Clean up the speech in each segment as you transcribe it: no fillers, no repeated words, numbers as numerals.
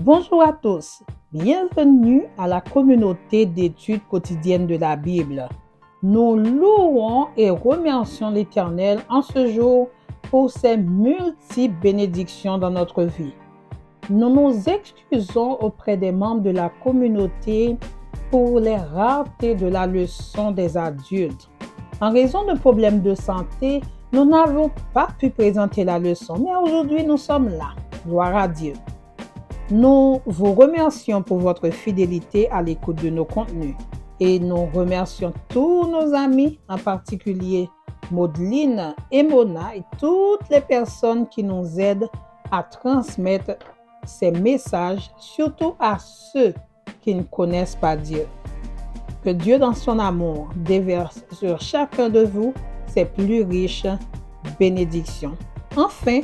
Bonjour à tous, bienvenue à la communauté d'études quotidiennes de la Bible. Nous louons et remercions l'Éternel en ce jour pour ses multiples bénédictions dans notre vie. Nous nous excusons auprès des membres de la communauté pour les raretés de la leçon des adultes. En raison de problèmes de santé, nous n'avons pas pu présenter la leçon, mais aujourd'hui nous sommes là. Gloire à Dieu. Nous vous remercions pour votre fidélité à l'écoute de nos contenus et nous remercions tous nos amis, en particulier Maudeline et Mona et toutes les personnes qui nous aident à transmettre ces messages, surtout à ceux qui ne connaissent pas Dieu. Que Dieu, dans son amour, déverse sur chacun de vous ses plus riches bénédictions. Enfin,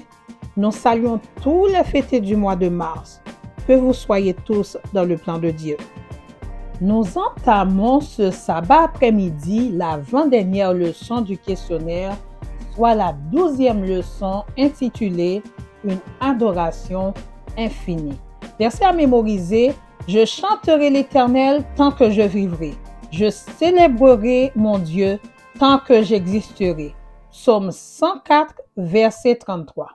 nous saluons tous les fêtés du mois de mars. Que vous soyez tous dans le plan de Dieu. Nous entamons ce sabbat après-midi l'avant-dernière leçon du questionnaire, soit la 12e leçon intitulée « Une adoration infinie ». Verset à mémoriser, « Je chanterai l'Éternel tant que je vivrai. Je célébrerai mon Dieu tant que j'existerai. » Psaume 104, verset 33.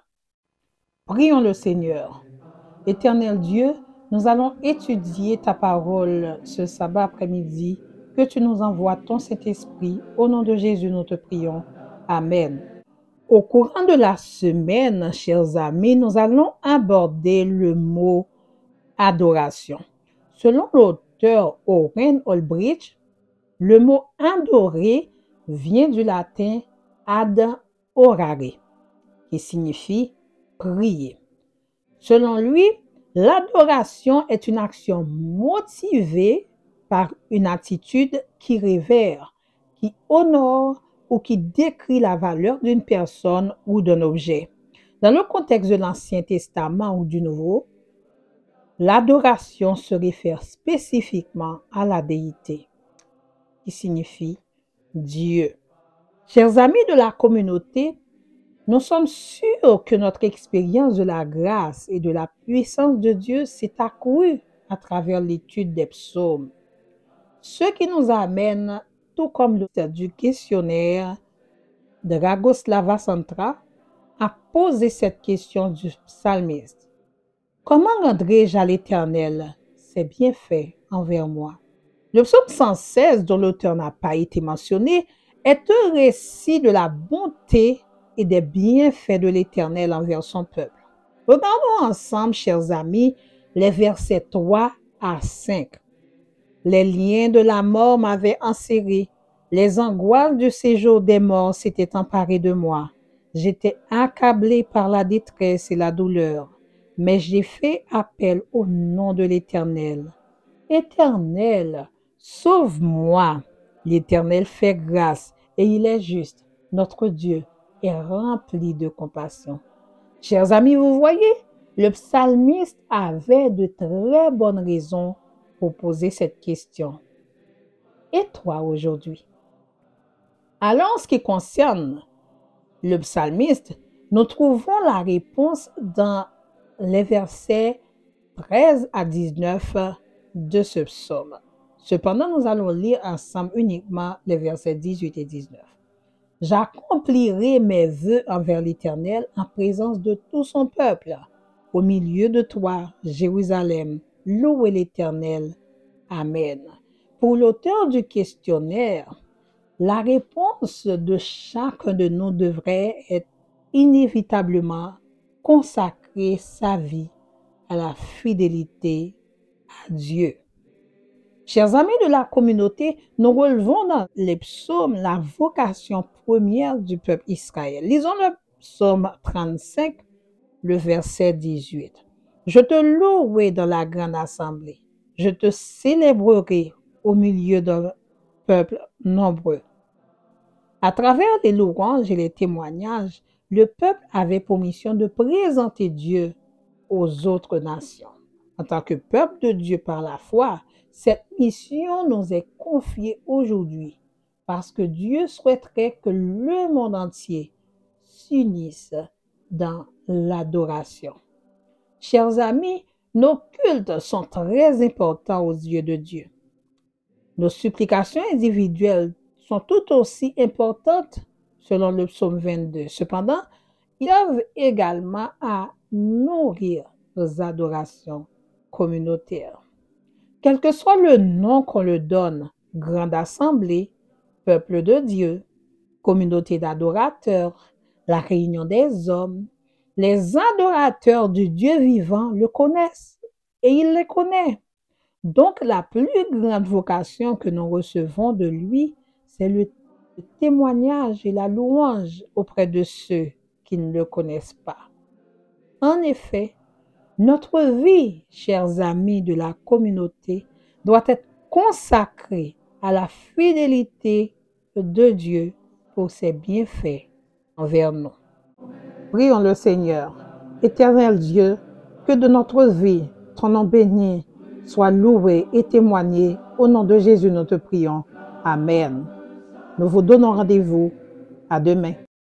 Prions le Seigneur. Éternel Dieu, nous allons étudier ta parole ce sabbat après-midi. Que tu nous envoies ton Saint-Esprit. Au nom de Jésus, nous te prions. Amen. Au courant de la semaine, chers amis, nous allons aborder le mot adoration. Selon l'auteur Oren Olbrich, le mot adorer vient du latin ad orare, qui signifie prier. Selon lui, l'adoration est une action motivée par une attitude qui révère, qui honore ou qui décrit la valeur d'une personne ou d'un objet. Dans le contexte de l'Ancien Testament ou du Nouveau, l'adoration se réfère spécifiquement à la déité, qui signifie Dieu. Chers amis de la communauté, nous sommes sûrs que notre expérience de la grâce et de la puissance de Dieu s'est accrue à travers l'étude des psaumes. Ce qui nous amène, tout comme le du questionnaire de Ragoslava Santra, à poser cette question du psalmiste. Comment rendrai-je à l'Éternel ses bienfaits envers moi? Le psaume 116, dont l'auteur n'a pas été mentionné, est un récit de la bonté et des bienfaits de l'Éternel envers son peuple. Regardons ensemble, chers amis, les versets 3 à 5. Les liens de la mort m'avaient enserré. Les angoisses du séjour des morts s'étaient emparées de moi. J'étais accablé par la détresse et la douleur, mais j'ai fait appel au nom de l'Éternel. Éternel, sauve-moi. L'Éternel fait grâce et il est juste. Notre Dieu est rempli de compassion. Chers amis, vous voyez, le psalmiste avait de très bonnes raisons pour poser cette question. Et toi aujourd'hui? Alors, en ce qui concerne le psalmiste, nous trouvons la réponse dans les versets 13 à 19 de ce psaume. Cependant, nous allons lire ensemble uniquement les versets 18 et 19. J'accomplirai mes vœux envers l'Éternel en présence de tout son peuple. Au milieu de toi, Jérusalem, louez l'Éternel. Amen. Pour l'auteur du questionnaire, la réponse de chacun de nous devrait être inévitablement consacrer sa vie à la fidélité à Dieu. Chers amis de la communauté, nous relevons dans les psaumes la vocation première du peuple Israël. Lisons le psaume 35, le verset 18. Je te louerai dans la grande assemblée. Je te célébrerai au milieu d'un peuple nombreux. À travers les louanges et les témoignages, le peuple avait pour mission de présenter Dieu aux autres nations. En tant que peuple de Dieu par la foi, cette mission nous est confiée aujourd'hui parce que Dieu souhaiterait que le monde entier s'unisse dans l'adoration. Chers amis, Nos cultes sont très importants aux yeux de Dieu. Nos supplications individuelles sont tout aussi importantes selon le psaume 22. Cependant, ils servent également à nourrir nos adorations communautaires. Quel que soit le nom qu'on le donne, grande assemblée, peuple de Dieu, communauté d'adorateurs, la réunion des hommes, les adorateurs du Dieu vivant le connaissent et il les connaît. Donc la plus grande vocation que nous recevons de lui, c'est le témoignage et la louange auprès de ceux qui ne le connaissent pas. En effet, notre vie, chers amis de la communauté, doit être consacrée à la fidélité de Dieu pour ses bienfaits envers nous. Prions le Seigneur. Éternel Dieu, que de notre vie, ton nom béni soit loué et témoigné. Au nom de Jésus, nous te prions. Amen. Nous vous donnons rendez-vous à demain.